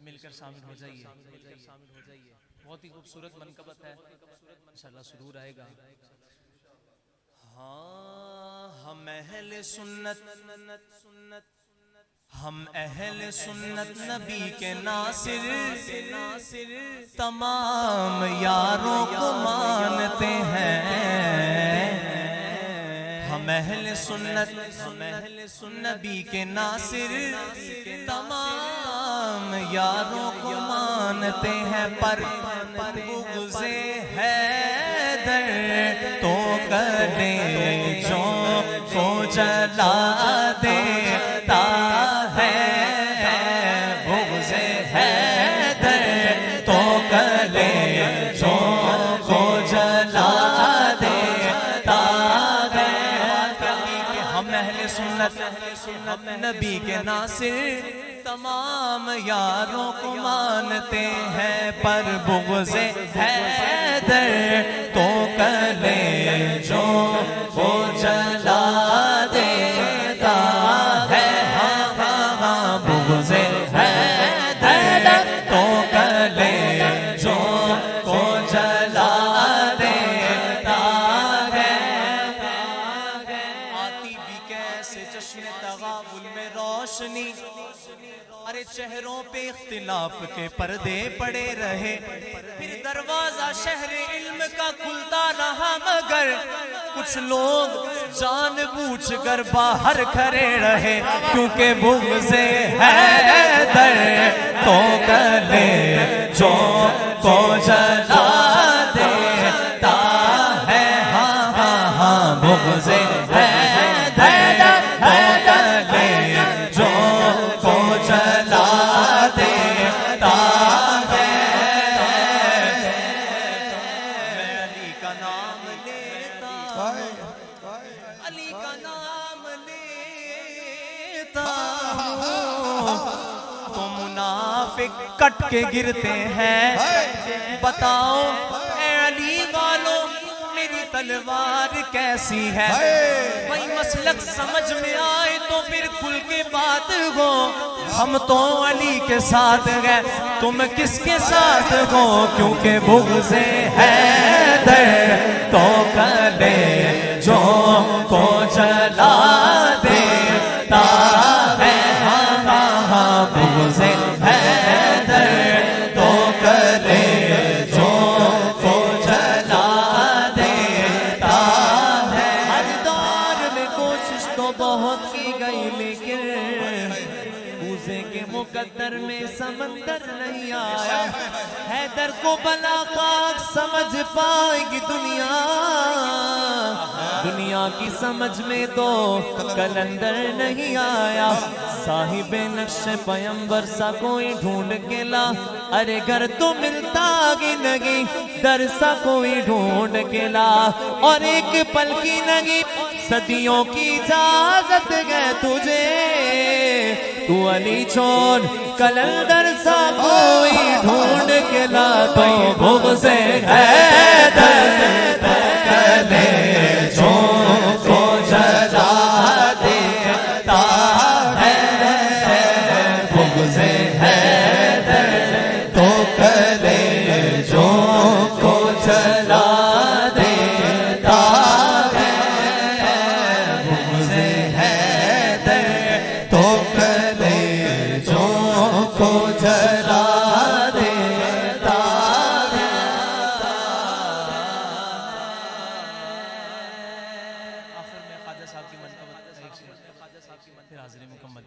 मिलकर शामिल हो जाइए। बहुत ही खूबसूरत मनकबत है, इंशाल्लाह सुरूर आएगा। हाँ, हम अहले सुन्नत नबी के नासिर तमाम यारों को मानते हैं। हम अहले सुन्नत नबी के नासिर तमाम यारों को मानते हैं, पर बुग़्ज़े हैदर तो कलेजों को जला देता है। बुग़्ज़े हैदर तो कलेजों को जला देता है। हम अहले सुन्नत नबी के नासिर तमाम यारों को मानते हैं, पर बुग़्ज़े हैदर तो कलेजों को जला देता है। हाँ, बुग़्ज़े हैदर तो कलेजों को जला देता है। आती भी कैसे चश्मे तग़ाबुल में रोशनी, अरे चेहरों पे इख्तिलाफ के पर्दे पड़े रहे, फिर दरवाजा शहर इल्म का खुलता रहा, मगर कुछ लोग जानबूझकर बाहर खड़े रहे, क्योंकि बुग़्ज़े हैदर तो कलेजों को जला देता है। हाँ, बुग़्ज़े हैदर तो कलेजों को जला देता है। मैं अली का नाम लेता, अली का नाम लेता हूँ तो मुनाफिक कट के गिरते हैं। बताओ ऐ अली वालों, मेरी तलवार कैसी है? वही मसलक समझ में आए तो फिर खुल के बात हो। हम तो अली के साथ गए, तुम किसके साथ हो? क्योंकि बुग़्ज़े हैदर तो कलेजों को जला देता है। हाँ, बुग़्ज़े हैदर तो कलेजों को जला देता है। हर दौर में कोशिश तो बहुत की गई, लेकिन पूज़े के मुकद्दर में समंदर नहीं आया। हैदर को भला खाक समझ पाएगी दुनिया, दुनिया की समझ में तो कलंदर नहीं आया। साहिबे नक्शे पैगंबर सा कोई ढूंढ के ला, अरे घर तो मिलता की नहीं, दर सा कोई ढूंढ के ला। और एक पल की नहीं, सदियों की इजाजत है तुझे, तू अली छोड़ कलंदर सा कोई ढूंढ के ला। तो बुग़्ज़े हैदर तो कलेजों को जला देता है। बुग़्ज़े हैदर तो कलेजों को जला देता है। बुग़्ज़े हैदर तो कलेजों को जला देता है। आखिर में ख्वाजा साहब की मनक़बत, फिर हाज़िरी मुकम्मल।